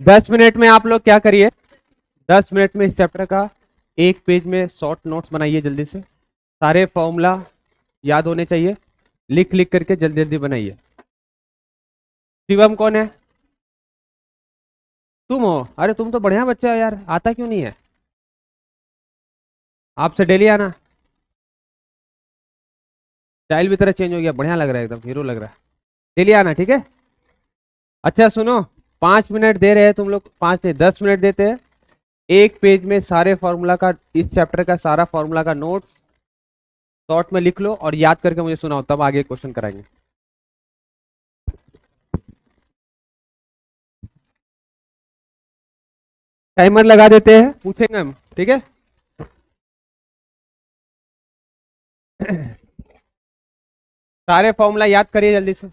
10 minute में आप लोग क्या करिए, 10 मिनट में इस चैप्टर का एक पेज में शॉर्ट नोट्स बनाइए जल्दी से, सारे फॉर्मूला याद होने चाहिए, लिख लिख करके जल्दी जल्दी बनाइए। शिवम कौन है? तुम हो? अरे तुम तो बढ़िया बच्चा हो यार, आता क्यों नहीं है? आपसे डेली आना। स्टाइल भी तरह चेंज हो गया, बढ़िया लग रहा है, एकदम हीरो लग रहा है। डेली आना, ठीक है? अच्छा सुनो, 5 मिनट दे रहे हैं तुम लोग, 5 नहीं 10 मिनट देते हैं। एक पेज में सारे फॉर्मूला का, इस चैप्टर का सारा फॉर्मूला का नोट्स शॉर्ट में लिख लो और याद करके मुझे सुनाओ, तब आगे क्वेश्चन कराएंगे। टाइमर लगा देते हैं, पूछेंगे हम, ठीक है? सारे फॉर्मूला याद करिए जल्दी से।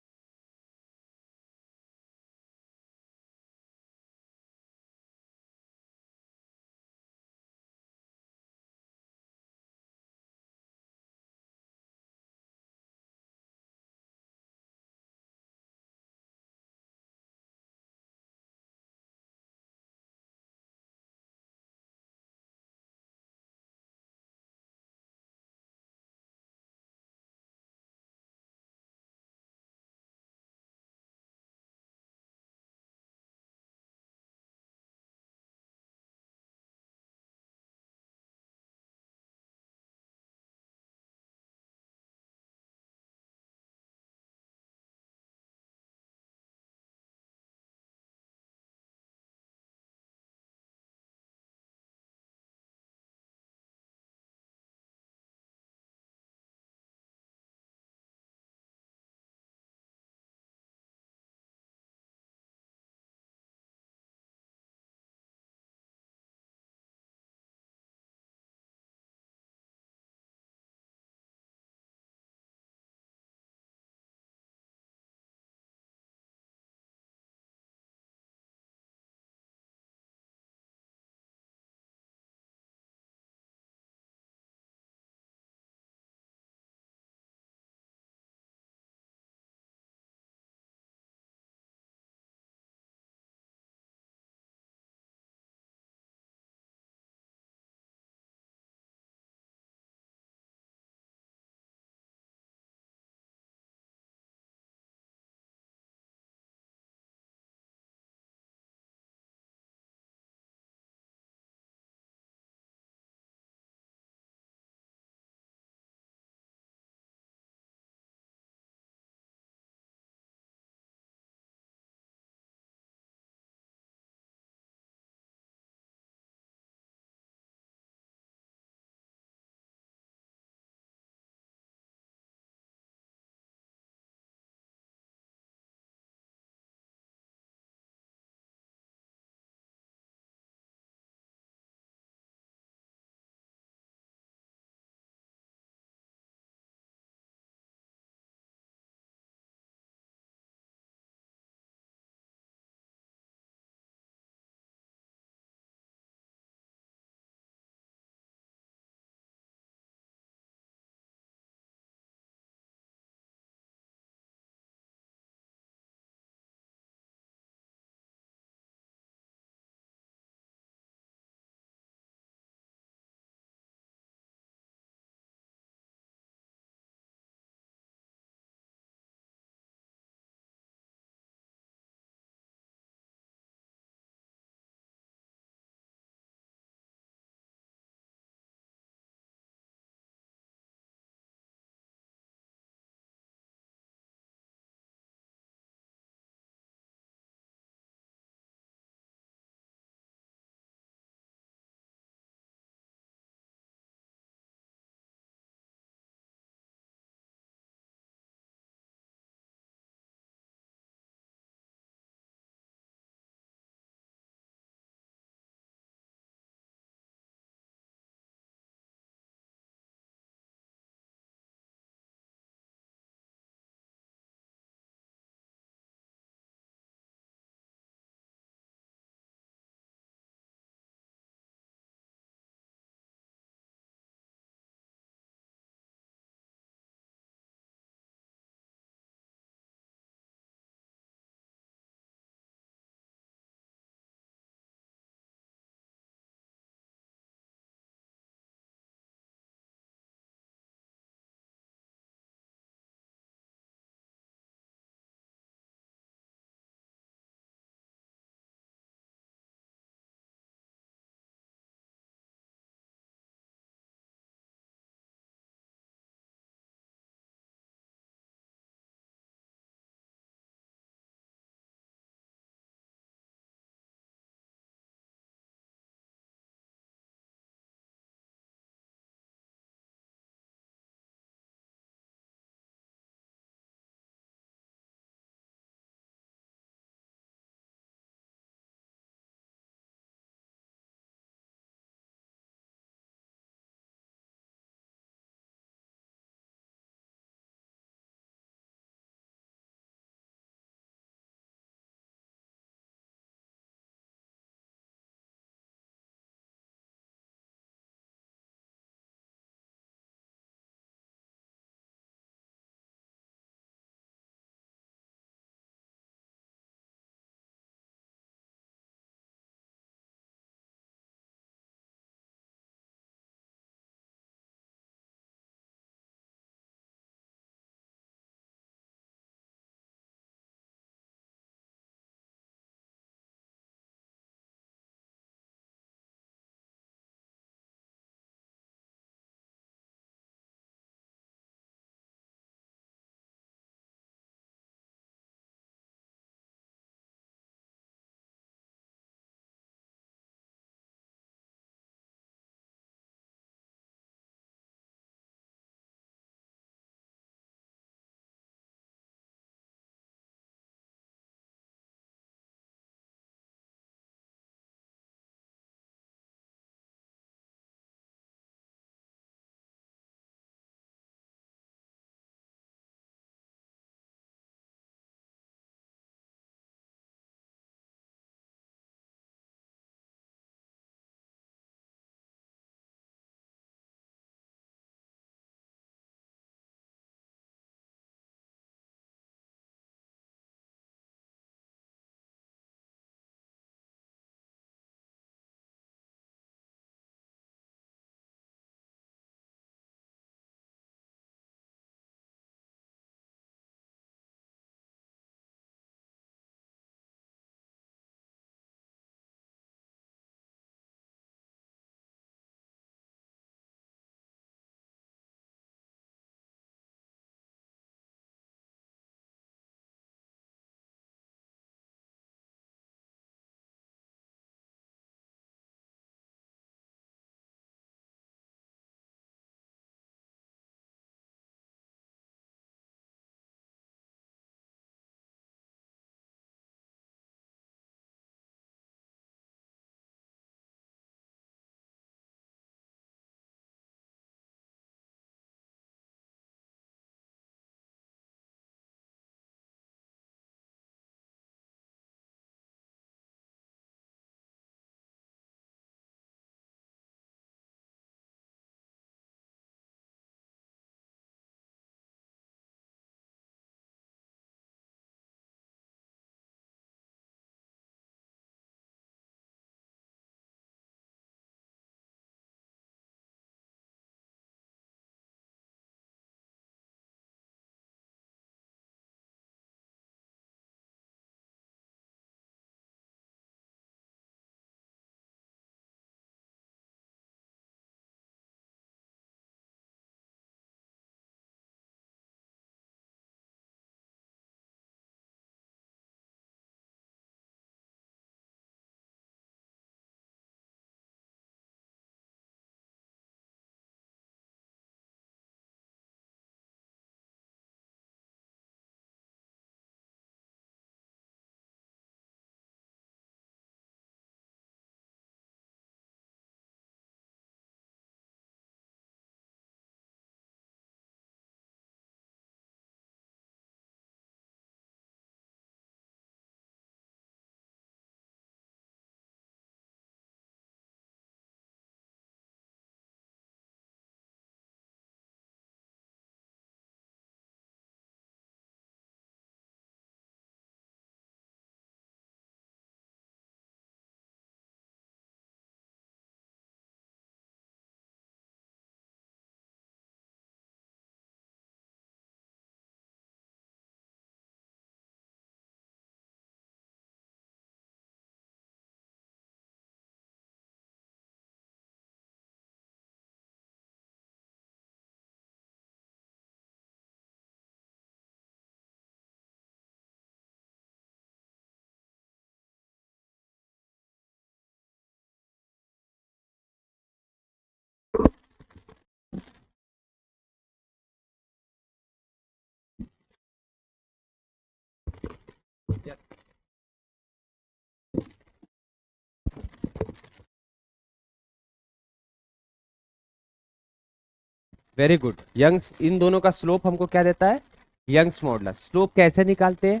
Very good. यंग्स, इन दोनों का स्लोप हमको क्या देता है? Young's modulus. स्लोप कैसे निकालते हैं?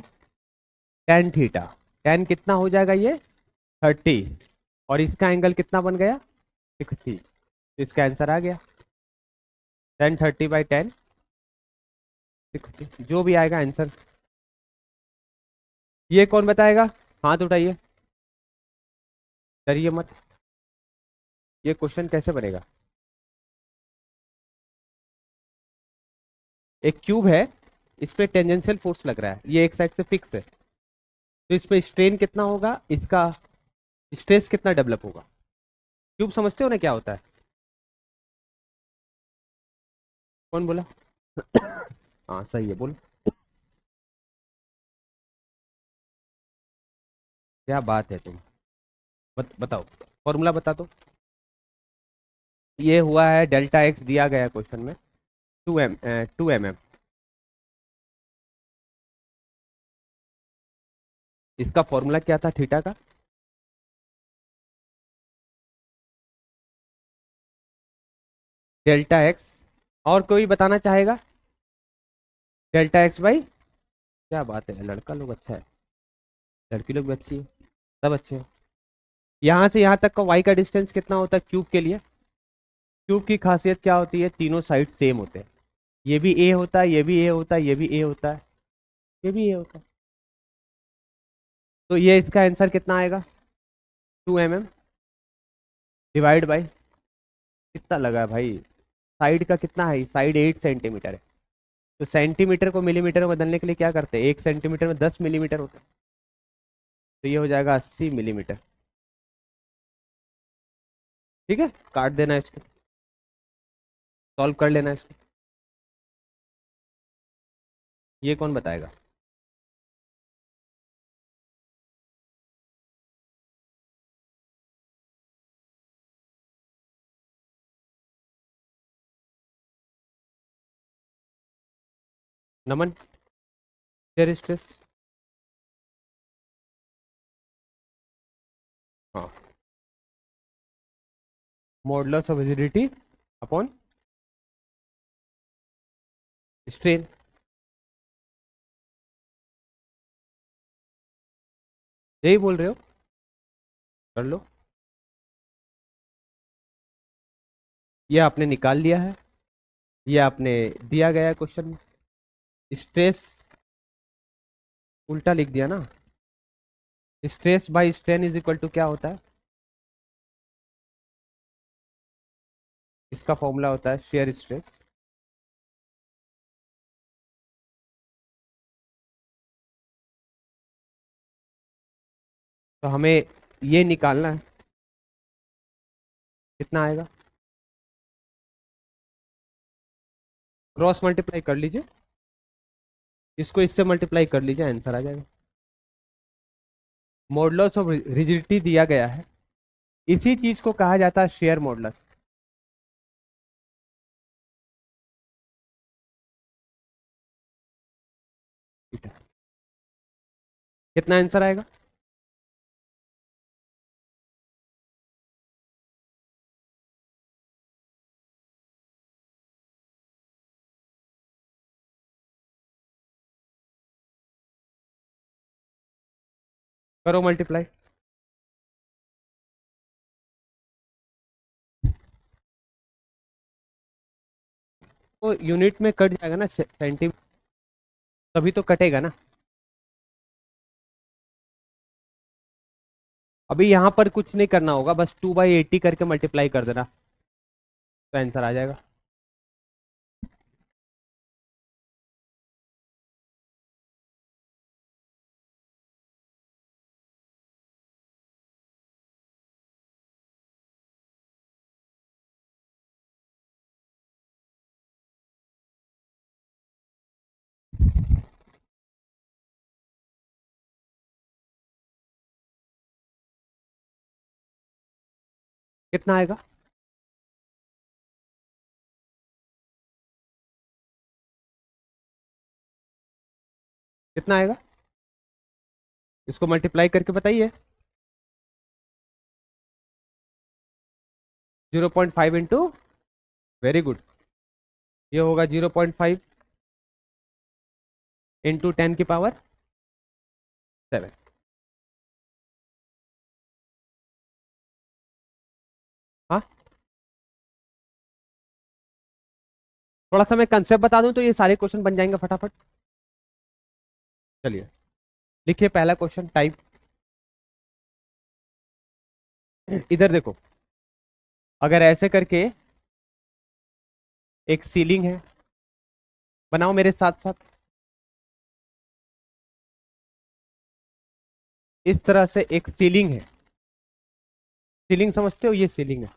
Tan theta. टेन कितना हो जाएगा ये? 30। और इसका एंगल कितना बन गया? 60। तो इसका आंसर आ गया। टेन 30/10 60, जो भी आएगा आंसर। ये कौन बताएगा? हाथ उठाइए, डरिए मत। ये क्वेश्चन कैसे बनेगा? एक क्यूब है, इस पे टेंजेंशियल फोर्स लग रहा है, ये एक साइड से फिक्स है, तो इस पे स्ट्रेन कितना होगा, इसका स्ट्रेस कितना डेवलप होगा? क्यूब समझते हो ना क्या होता है? कौन बोला? हाँ सही है, बोलो। क्या बात है तुम। बताओ, फॉर्मूला बता दो। ये हुआ है डेल्टा एक्स, दिया गया है क्वेश्चन में 2 mm। इसका फॉर्मूला क्या था थीटा का? Delta x. और कोई बताना चाहेगा? Delta x by. क्या बात है, लड़का लोग अच्छा है, लड़की लोग भी अच्छी है, सब अच्छे हैं। यहाँ से यहाँ तक का वाई का डिस्टेंस कितना होता है क्यूब के लिए? क्यूब की खासियत क्या होती है? तीनों साइड सेम होते हैं। ये भी ए होता है, ये भी ए होता है, ये भी ए होता है, ये भी ए होता है। तो ये इसका आंसर कितना आएगा? 2 mm डिवाइड बाई, कितना लगा है भाई? साइड का कितना है? साइड 8 सेंटीमीटर है, तो सेंटीमीटर को मिलीमीटर में बदलने के लिए क्या करते हैं? 1 सेंटीमीटर में 10 मिलीमीटर होता है, तो ये हो जाएगा 80 मिलीमीटर। ठीक है, काट देना इसको, सॉल्व कर लेना इसको। ये कौन बताएगा? नमन, शेयर स्ट्रेस। हाँ, modulus of rigidity upon strain. यही बोल रहे हो, कर लो। ये आपने निकाल लिया है, ये आपने दिया गया है क्वेश्चन में। स्ट्रेस उल्टा लिख दिया ना। Stress by strain is equal to क्या होता है? इसका फॉर्मूला होता है शेयर स्ट्रेस। तो हमें ये निकालना है, कितना आएगा? क्रॉस मल्टीप्लाई कर लीजिए, इसको इससे मल्टीप्लाई कर लीजिए, आंसर आ जाएगा। मॉडुलस ऑफ रिजिडिटी दिया गया है, इसी चीज को कहा जाता है शेयर मॉडुलस। कितना आंसर आएगा? करो मल्टीप्लाई। तो यूनिट में कट जाएगा ना, सेंटीमीटर, तभी तो कटेगा ना। अभी यहाँ पर कुछ नहीं करना होगा, बस 2/80 करके मल्टीप्लाई कर देना, तो आंसर आ जाएगा। कितना आएगा? कितना आएगा? इसको मल्टीप्लाई करके बताइए। 0.5 इंटू, वेरी गुड। ये होगा 0.5 इंटू 10⁻⁷। हाँ, थोड़ा सा मैं कंसेप्ट बता दूं तो ये सारे क्वेश्चन बन जाएंगे फटाफट। चलिए लिखिए पहला क्वेश्चन टाइप। इधर देखो, अगर ऐसे करके एक सीलिंग है, बनाओ मेरे साथ साथ। इस तरह से एक सीलिंग है। सीलिंग समझते हो? ये सीलिंग है,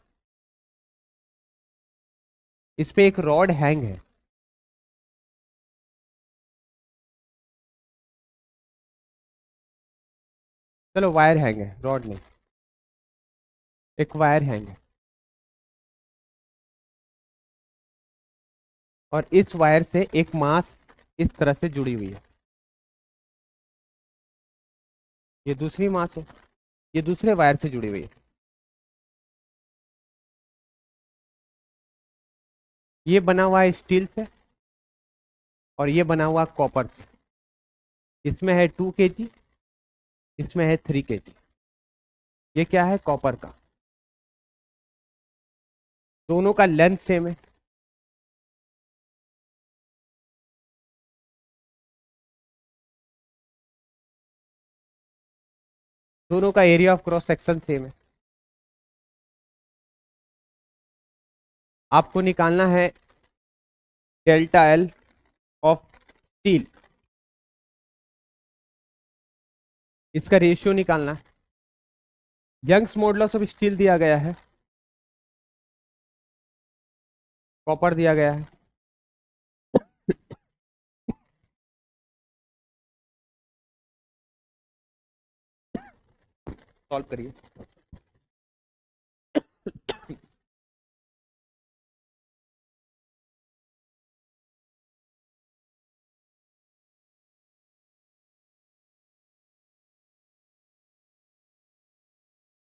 इस पे एक रॉड हैंग है। चलो वायर हैंग है, रॉड नहीं, एक वायर हैंग है। और इस वायर से एक मास इस तरह से जुड़ी हुई है। ये दूसरी मास है, ये दूसरे वायर से जुड़ी हुई है। ये बना हुआ है स्टील से और ये बना हुआ कॉपर से। इसमें है 2 kg, इसमें है 3 kg। ये क्या है? कॉपर का। दोनों का लेंथ सेम है। दोनों का area of cross section same है। आपको निकालना है डेल्टा एल ऑफ स्टील। इसका रेशियो निकालना है। यंग्स मॉडुलस ऑफ स्टील दिया गया है, कॉपर दिया गया है। सॉल्व करिए।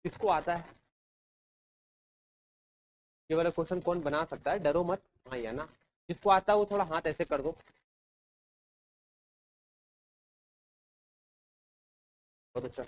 किसको आता है ये वाला क्वेश्चन? कौन बना सकता है? डरो मत। हाँ या ना? जिसको आता है वो थोड़ा हाथ ऐसे कर दो। बहुत अच्छा।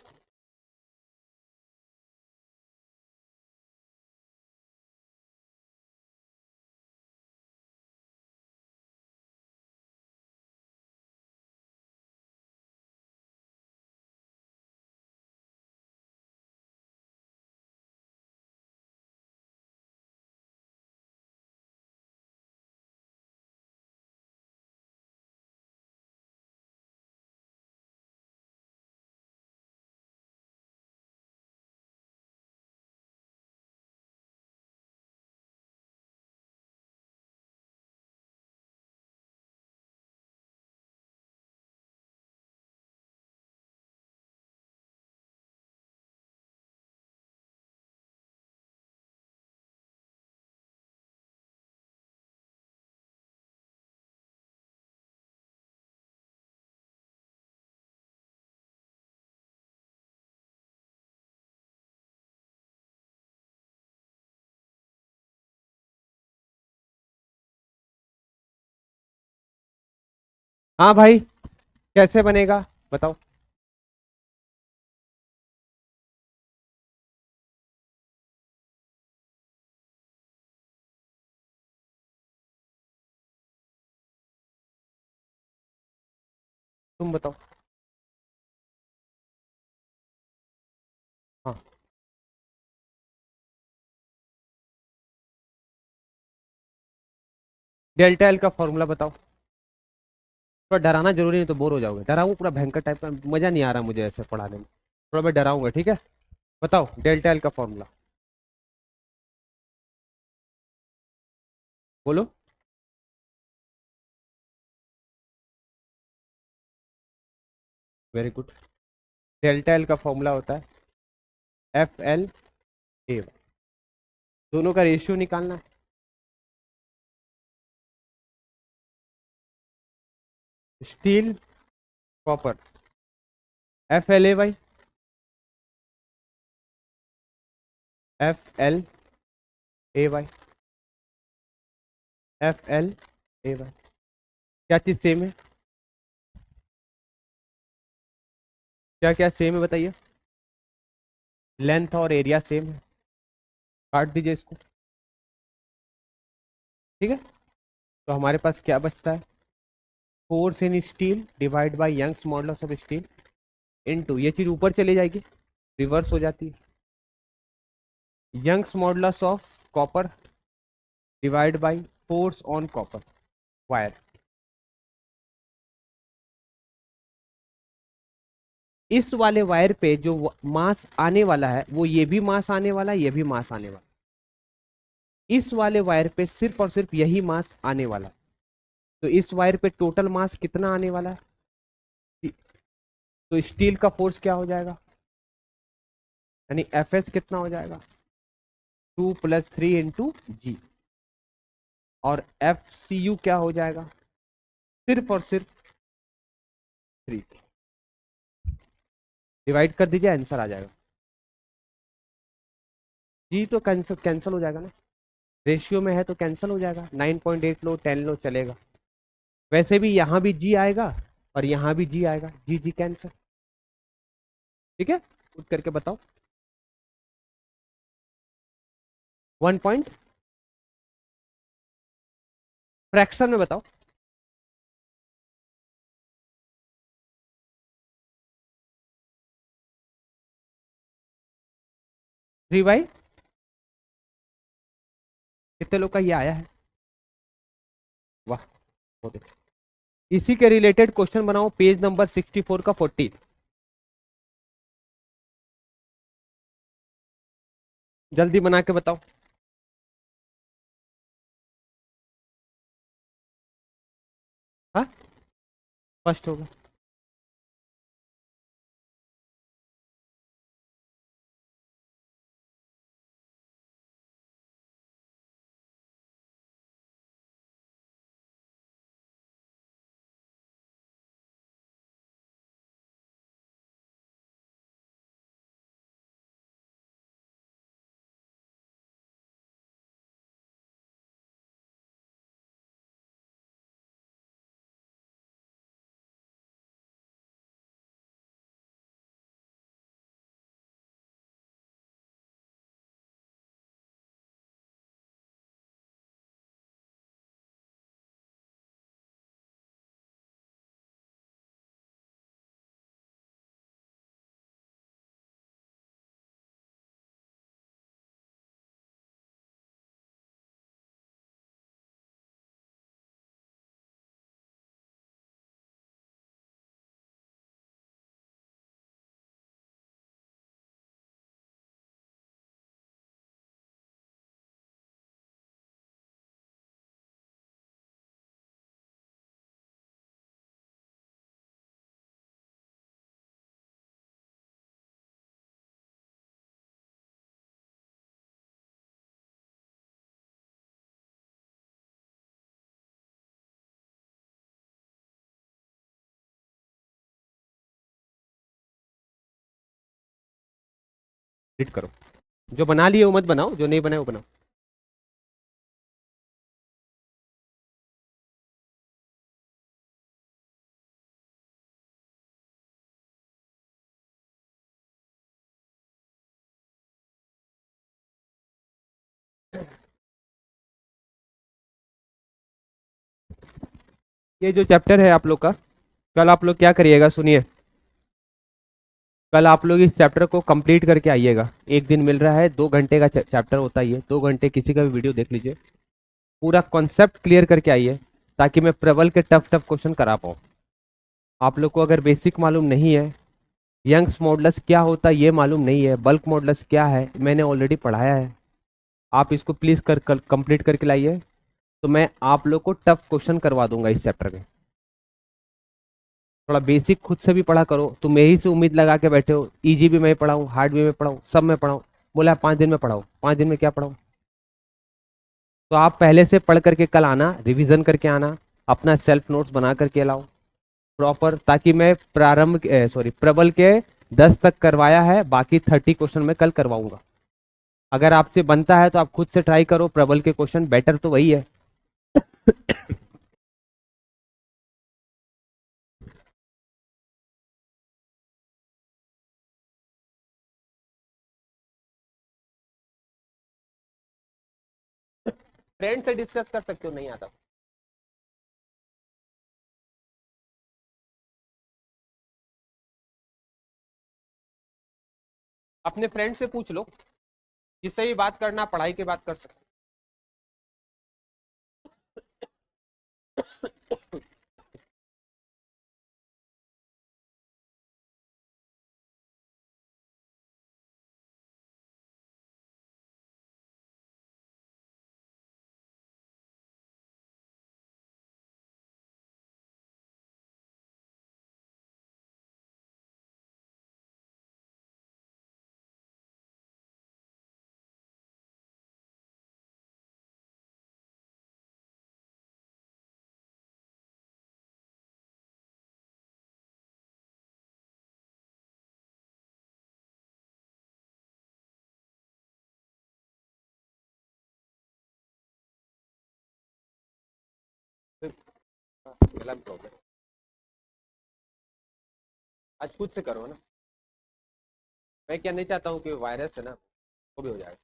हाँ भाई, कैसे बनेगा बताओ। तुम बताओ। हाँ, डेल्टा एल का फॉर्मूला बताओ। थोड़ा डराना जरूरी नहीं तो बोर हो जाओगे। डराऊं पूरा भयंकर टाइप का? मजा नहीं आ रहा मुझे ऐसे पढ़ाने में। थोड़ा मैं डराऊंगा, ठीक है? बताओ डेल्टा एल का फॉर्मूला बोलो। Very good. डेल्टा एल का फॉर्मूला होता है FL/A। दोनों का रेशियो निकालना है। Steel, copper. FLA/, FLA/, FL। ए वाई, क्या चीज सेम है, क्या क्या सेम है बताइए। लेंथ और एरिया सेम है, काट दीजिए इसको। ठीक है, तो हमारे पास क्या बचता है, force in steel divide by Young's modulus of steel into, ये चीज ऊपर चली जाएगी, रिवर्स हो जाती है, Young's modulus of copper divide by force on copper wire. इस वाले वायर पे जो मास आने वाला है वो ये भी मास आने वाला है, ये भी मास आने वाला है। इस वाले वायर पे सिर्फ और सिर्फ यही मास आने वाला है। तो इस वायर पे टोटल मास कितना आने वाला है, तो स्टील का फोर्स क्या हो जाएगा, यानी एफ एस कितना हो जाएगा, 2 + 3 × जी, और एफ सी यू क्या हो जाएगा, सिर्फ और सिर्फ 3। डिवाइड कर दीजिए, आंसर आ जाएगा। जी तो कैंसिल कैंसिल हो जाएगा ना, रेशियो में है तो कैंसिल हो जाएगा, 9.8 लो 10 लो चलेगा। वैसे भी यहाँ भी जी आएगा और यहाँ भी जी आएगा, जी जी कैंसिल। ठीक है, खुद करके बताओ। 1 पॉइंट फ्रैक्शन में बताओ। 3/, कितने लोग का ये आया है, वाह बहुत अच्छा। इसी के रिलेटेड क्वेश्चन बनाओ, पेज नंबर 64 का 40, जल्दी बना के बताओ। हाँ, फर्स्ट होगा। हिट करो, जो बना लिए वो मत बनाओ, जो नहीं बनाए वो बनाओ। ये जो चैप्टर है आप लोग का, कल आप लोग क्या करिएगा सुनिए, कल आप लोग इस चैप्टर को कंप्लीट करके आइएगा। एक दिन मिल रहा है, 2 घंटे का चैप्टर होता ही है, 2 घंटे किसी का भी वीडियो देख लीजिए, पूरा कॉन्सेप्ट क्लियर करके आइए, ताकि मैं प्रबल के टफ टफ क्वेश्चन करा पाऊँ। आप लोग को अगर बेसिक मालूम नहीं है, यंग्स मॉडुलस क्या होता है ये मालूम नहीं है, बल्क मॉडुलस क्या है मैंने ऑलरेडी पढ़ाया है, आप इसको प्लीज कर कंप्लीट करके लाइए, तो मैं आप लोग को टफ क्वेश्चन करवा दूंगा इस चैप्टर में। थोड़ा बेसिक खुद से भी पढ़ा करो, तुम यही से उम्मीद लगा के बैठे हो इजी भी मैं पढ़ाऊँ हार्ड भी मैं पढ़ाऊँ सब मैं पढ़ाऊँ, बोला 5 दिन में पढ़ाऊँ, 5 दिन में क्या पढ़ाऊँ। तो आप पहले से पढ़ करके कल आना, रिवीजन करके आना, अपना सेल्फ नोट्स बना करके लाओ प्रॉपर, ताकि मैं प्रबल के 10 तक करवाया है, बाकी 30 क्वेश्चन मैं कल करवाऊंगा। अगर आपसे बनता है तो आप खुद से ट्राई करो, प्रबल के क्वेश्चन बेटर तो वही है। फ्रेंड से डिस्कस कर सकते हो, नहीं आता। अपने फ्रेंड से पूछ लो, जिससे भी बात करना, पढ़ाई की बात कर सकते हो। गला में प्रॉब्लम, आज खुद से करो ना। मैं क्या नहीं चाहता हूँ कि वायरस है ना, वो भी हो जाएगा।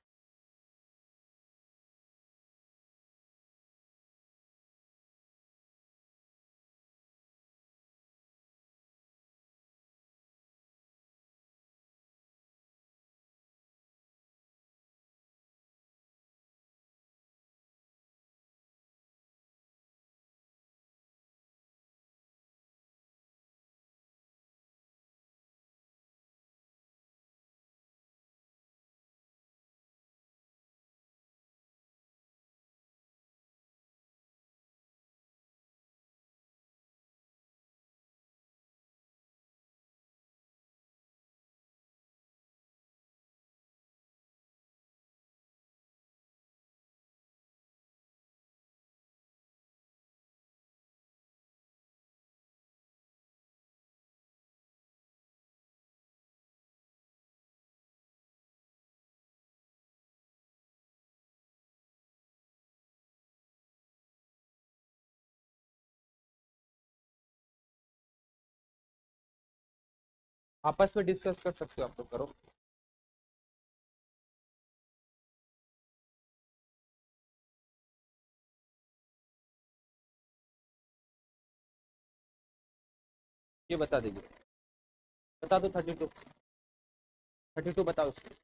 आपस में डिस्कस कर सकते हो, आप लोग करो। ये बता दीजिए, बता दो 32, 32 बताओ उसको।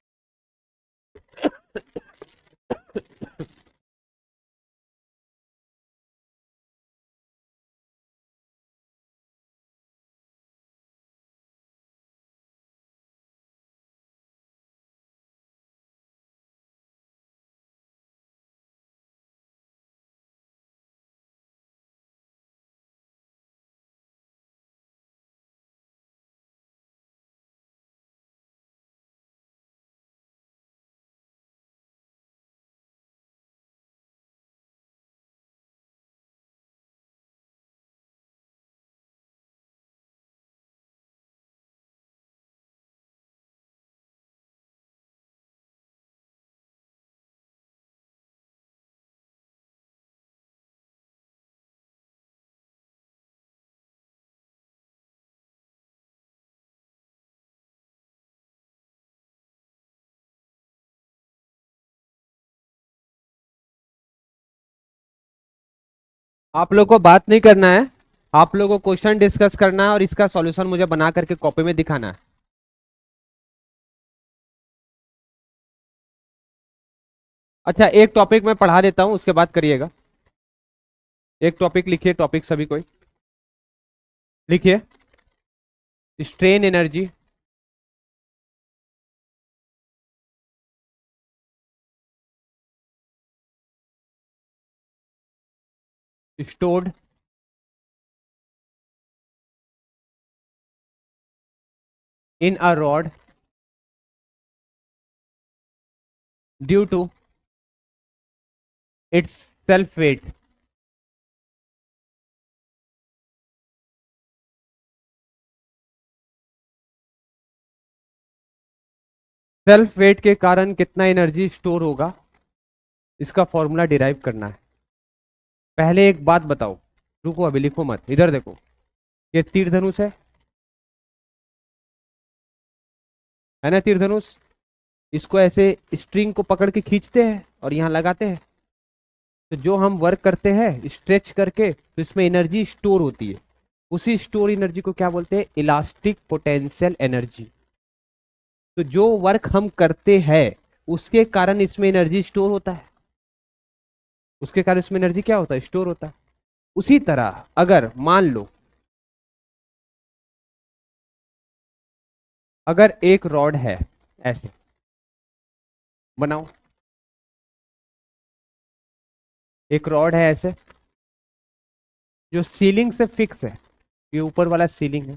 आप लोग को बात नहीं करना है, आप लोगों को क्वेश्चन डिस्कस करना है और इसका सॉल्यूशन मुझे बना करके कॉपी में दिखाना है। अच्छा, एक टॉपिक मैं पढ़ा देता हूँ, उसके बाद करिएगा। एक टॉपिक लिखिए, टॉपिक सभी कोई लिखिए। Strain energy stored in a rod due to its self weight. Self weight के कारण कितना एनर्जी स्टोर होगा, इसका फॉर्मूला डिराइव करना है। पहले एक बात बताओ, रुको अभी लिखो मत, इधर देखो, ये तीर धनुष है ना, तीर धनुष। इसको ऐसे स्ट्रिंग को पकड़ के खींचते हैं और यहां लगाते हैं, तो जो हम वर्क करते हैं स्ट्रेच करके, तो इसमें एनर्जी स्टोर होती है, उसी स्टोर एनर्जी को क्या बोलते हैं? Elastic potential energy. तो जो वर्क हम करते हैं उसके कारण इसमें एनर्जी स्टोर होता है, उसके कारण इसमें एनर्जी क्या होता है? स्टोर होता है। उसी तरह अगर मान लो, अगर एक रॉड है, ऐसे बनाओ, एक रॉड है ऐसे, जो सीलिंग से फिक्स है, ये ऊपर वाला सीलिंग है,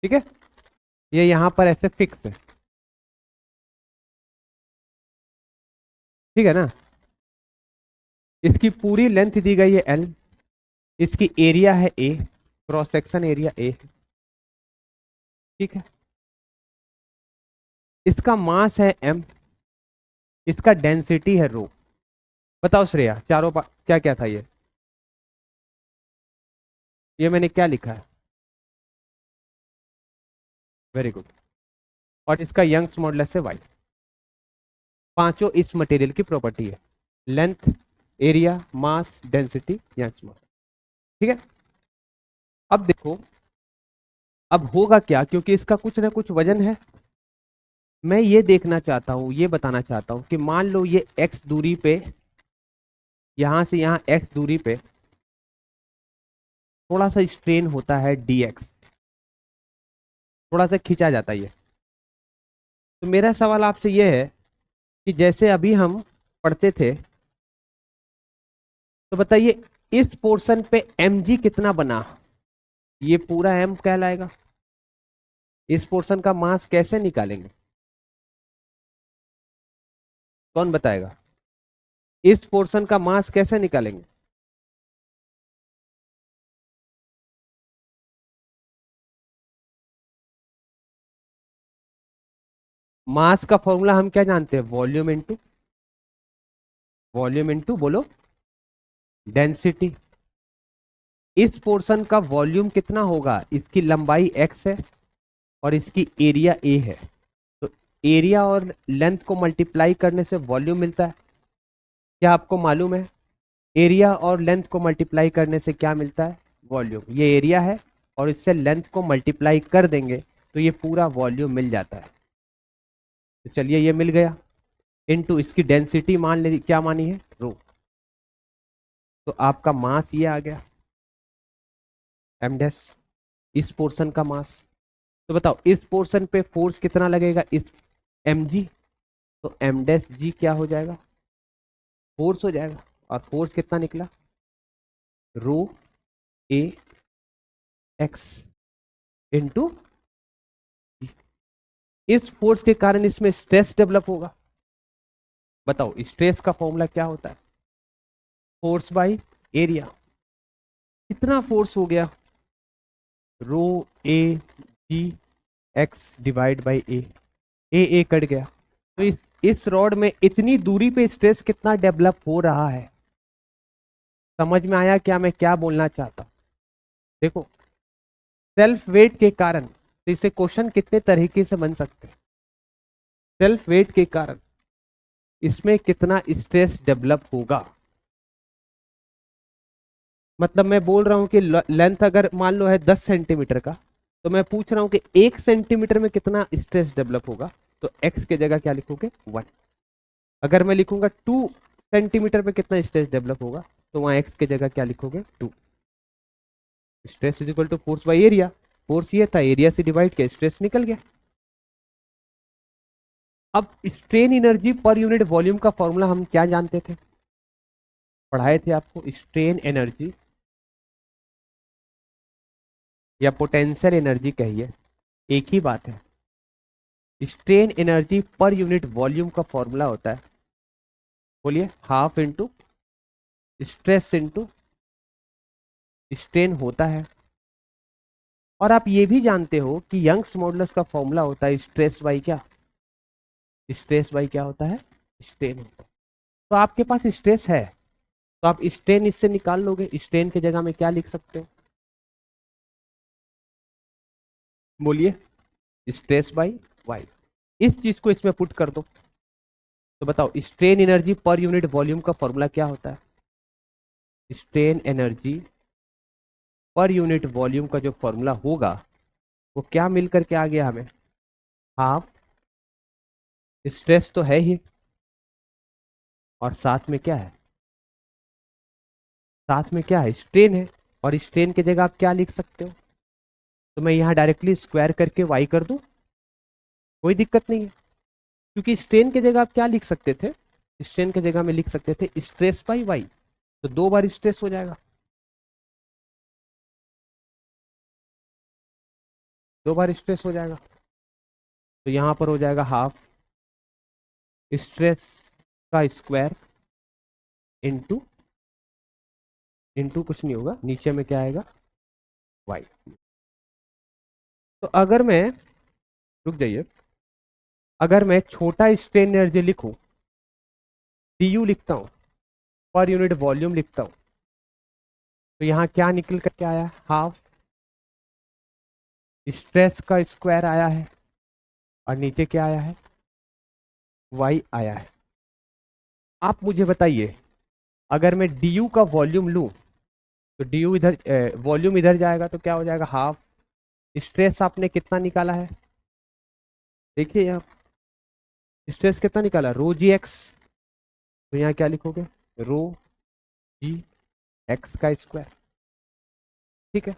ठीक है, ये यहां पर ऐसे फिक्स है, ठीक है ना। इसकी पूरी लेंथ दी गई है एल, इसकी एरिया है ए, क्रॉस सेक्शन एरिया ए, ठीक है। इसका मास है एम, इसका डेंसिटी है रो। बताओ श्रेया, क्या क्या था ये मैंने क्या लिखा है? Very good. और इसका यंग्स मॉडुलस है वाई। पांचों इस मटेरियल की प्रॉपर्टी है, लेंथ, एरिया, मास, डेंसिटी, यंग्स मॉडुलस, ठीक है। अब देखो, अब होगा क्या, क्योंकि इसका कुछ ना कुछ वजन है। मैं ये देखना चाहता हूं, ये बताना चाहता हूं कि मान लो ये x दूरी पे, यहां से यहां x दूरी पे थोड़ा सा स्ट्रेन होता है dx, थोड़ा सा खींचा जाता है ये। तो मेरा सवाल आपसे ये है कि जैसे अभी हम पढ़ते थे, तो बताइए इस पोर्शन पे mg कितना बना? ये पूरा m कहलाएगा। इस पोर्शन का मास कैसे निकालेंगे? कौन बताएगा? इस पोर्शन का मास कैसे निकालेंगे? मास का फॉर्मूला हम क्या जानते हैं? वॉल्यूम इनटू बोलो डेंसिटी। इस पोर्शन का वॉल्यूम कितना होगा? इसकी लंबाई x है और इसकी एरिया a है, तो एरिया और लेंथ को मल्टीप्लाई करने से वॉल्यूम मिलता है। क्या आपको मालूम है? एरिया और लेंथ को मल्टीप्लाई करने से क्या मिलता है? वॉल्यूम। ये एरिया है और इससे लेंथ को मल्टीप्लाई कर देंगे तो ये पूरा वॉल्यूम मिल जाता है। तो चलिए ये मिल गया, इनटू इसकी डेंसिटी मान ले, क्या मानी है? रो। तो आपका मास ये आ गया एम डैश, इस पोर्शन का मास। तो बताओ इस पोर्शन पे फोर्स कितना लगेगा? इस एम जी, तो एम डैश जी क्या हो जाएगा? फोर्स हो जाएगा। और फोर्स कितना निकला? रो ए एक्स इंटू। इस फोर्स के कारण इसमें स्ट्रेस डेवलप होगा। बताओ स्ट्रेस का फॉर्मूला क्या होता है? Force by area. कितना फोर्स हो गया? Rho A g x divide by A cut गया। तो इस रॉड में इतनी दूरी पे स्ट्रेस कितना डेवलप हो रहा है? समझ में आया क्या मैं क्या बोलना चाहता हूं? देखो, सेल्फ वेट के कारण, तो इसे क्वेश्चन कितने तरीके से बन सकते हैं। सेल्फ वेट के कारण इसमें कितना स्ट्रेस डेवलप होगा? मतलब मैं बोल रहा हूं कि लेंथ अगर मान लो है 10 सेंटीमीटर का, तो मैं पूछ रहा हूं कि 1 सेंटीमीटर में कितना स्ट्रेस डेवलप होगा। तो x की जगह क्या लिखोगे? 1। अगर मैं लिखूंगा 2 सेंटीमीटर में कितना स्ट्रेस डेवलप होगा, तो वहां x की जगह क्या लिखोगे? 2। Stress is equal to force by area. Force ये था, एरिया से डिवाइड किया, स्ट्रेस निकल गया। अब strain energy per unit volume का फॉर्मूला हम क्या जानते थे? पढ़ाए थे आपको। स्ट्रेन एनर्जी या पोटेंशियल एनर्जी कहिए, एक ही बात है। Strain energy per unit volume का फॉर्मूला होता है, बोलिए, half into stress into strain होता है। और आप ये भी जानते हो कि यंग्स मॉडुलस का फॉर्मूला होता है स्ट्रेस बाई क्या? स्ट्रेस बाई क्या होता है? स्ट्रेन होता है। तो आपके पास स्ट्रेस है, तो आप स्ट्रेन इससे निकाल लोगे। स्ट्रेन की जगह में क्या लिख सकते हो? बोलिए, स्ट्रेस बाई वाई। इस चीज को इसमें पुट कर दो, तो बताओ strain energy per unit volume का फॉर्मूला क्या होता है? Strain energy per unit volume का जो फॉर्मूला होगा वो क्या मिल करके आ गया हमें? हाफ स्ट्रेस तो है ही, और साथ में क्या है? साथ में क्या है? स्ट्रेन है। और स्ट्रेन की जगह आप क्या लिख सकते हो? तो मैं यहां डायरेक्टली स्क्वायर करके वाई कर दूं, कोई दिक्कत नहीं है, क्योंकि स्ट्रेन की जगह आप क्या लिख सकते थे? स्ट्रेन की जगह में लिख सकते थे स्ट्रेस बाई वाई, तो 2 बार स्ट्रेस हो जाएगा, 2 बार स्ट्रेस हो जाएगा। तो यहां पर हो जाएगा हाफ स्ट्रेस का स्क्वायर इंटू, इंटू कुछ नहीं होगा, नीचे में क्या आएगा? वाई। तो अगर मैं, रुक जाइए, अगर मैं छोटा स्ट्रेन एनर्जी लिखूं, टीयू लिखता हूं, पर यूनिट वॉल्यूम लिखता हूं, तो यहां क्या निकल करके आया? हाफ स्ट्रेस का स्क्वायर आया है, और नीचे क्या आया है? वाई आया है। आप मुझे बताइए, अगर मैं डी का वॉल्यूम लूं, तो डी इधर, वॉल्यूम इधर जाएगा, तो क्या हो जाएगा? हाफ स्ट्रेस आपने कितना निकाला है? देखिए यहाँ स्ट्रेस कितना निकाला? रो जी एक्स। तो यहाँ क्या लिखोगे? रो जी एक्स का स्क्वायर। ठीक है।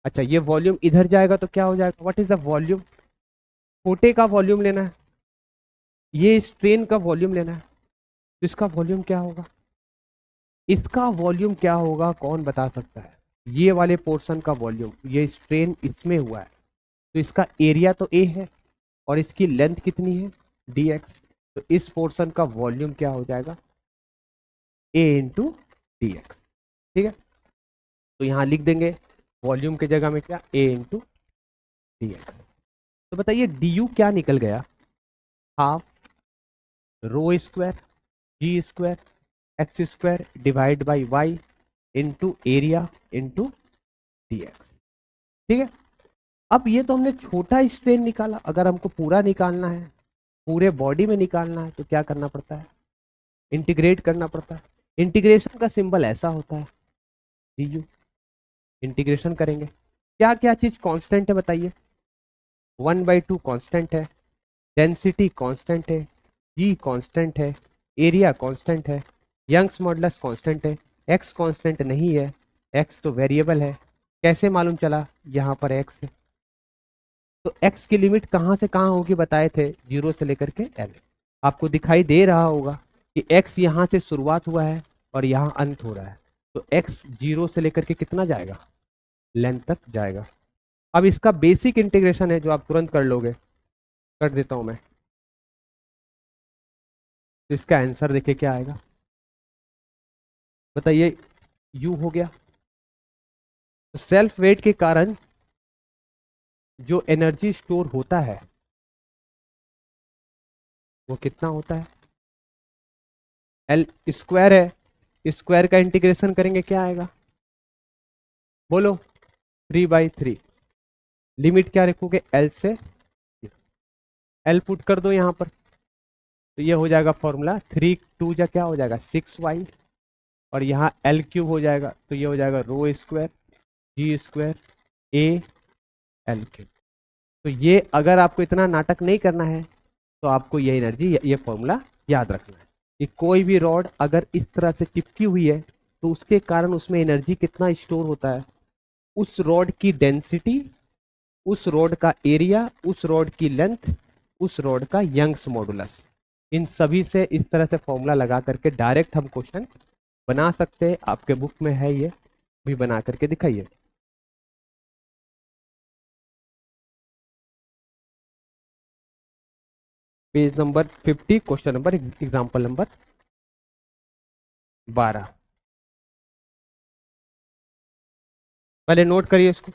अच्छा, ये वॉल्यूम इधर जाएगा तो क्या हो जाएगा? What is the volume? छोटे का वॉल्यूम लेना है, ये स्ट्रेन का वॉल्यूम लेना है, तो इसका वॉल्यूम क्या होगा? इसका वॉल्यूम क्या होगा, कौन बता सकता है? ये वाले पोर्शन का वॉल्यूम, ये स्ट्रेन इसमें हुआ है, तो इसका एरिया तो ए है, और इसकी लेंथ कितनी है? D X. तो इस पोर्शन का वॉल्यूम क्या हो जाएगा? ए इंटू डी एक्स। ठीक है, तो यहां लिख देंगे वॉल्यूम की जगह में क्या? A into D X. तो बताइए डी यू क्या निकल गया? Half rho square ji square X square divide by Y into area into D X. ठीक है। अब ये तो हमने छोटा स्ट्रेन निकाला, अगर हमको पूरा निकालना है, पूरे बॉडी में निकालना है, तो क्या करना पड़ता है? इंटीग्रेट करना पड़ता है। इंटीग्रेशन का सिंबल ऐसा होता है, डी यू। इंटीग्रेशन करेंगे, क्या क्या चीज कांस्टेंट है बताइए? 1/2 कांस्टेंट है, डेंसिटी कांस्टेंट है, जी कांस्टेंट है, एरिया कांस्टेंट है, यंग्स मॉडुलस कांस्टेंट है, एक्स कांस्टेंट नहीं है, एक्स तो वेरिएबल है। कैसे मालूम चला यहाँ पर एक्स है? तो एक्स की लिमिट कहाँ से कहाँ होगी बताए थे? 0 से लेकर के एल। आपको दिखाई दे रहा होगा कि एक्स यहाँ से शुरुआत हुआ है और यहाँ अंत हो रहा है, तो एक्स 0 से लेकर के कितना जाएगा? लेंथ तक जाएगा। अब इसका बेसिक इंटीग्रेशन है जो आप तुरंत कर लोगे, कर देता हूं मैं। तो इसका आंसर देखिए क्या आएगा, बताइए। यू हो गया। तो सेल्फ वेट के कारण जो एनर्जी स्टोर होता है वो कितना होता है? एल स्क्वायर है, स्क्वायर का इंटीग्रेशन करेंगे क्या आएगा? बोलो। 3/3। लिमिट क्या रखोगे? एल से, एल पुट कर दो यहां पर, तो ये हो जाएगा फॉर्मूला। 3 2 जा क्या हो जाएगा? 6y, और यहाँ एल क्यूब हो जाएगा, तो ये हो जाएगा rho square ji square A L cube. तो ये अगर आपको इतना नाटक नहीं करना है, तो आपको ये एनर्जी, ये फॉर्मूला याद रखना है कि कोई भी रॉड अगर इस तरह से चिपकी हुई है, तो उसके कारण उसमें एनर्जी कितना स्टोर होता है? उस रॉड की डेंसिटी, उस रॉड का एरिया, उस रॉड की लेंथ, उस रॉड का यंग्स मॉडुलस, इन सभी से इस तरह से फॉर्मूला लगा करके डायरेक्ट हम क्वेश्चन बना सकते हैं। आपके बुक में है, ये भी बना करके दिखाइए। Page number 50, question number, example number 12। पहले नोट करिए इसको।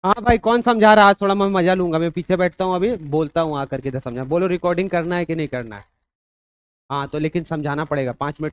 हाँ भाई, कौन समझा रहा है? आज थोड़ा मैं मजा लूंगा, मैं पीछे बैठता हूँ, अभी बोलता हूँ आकर के, समझा? बोलो रिकॉर्डिंग करना है कि नहीं करना है? हाँ तो लेकिन समझाना पड़ेगा, 5 मिनट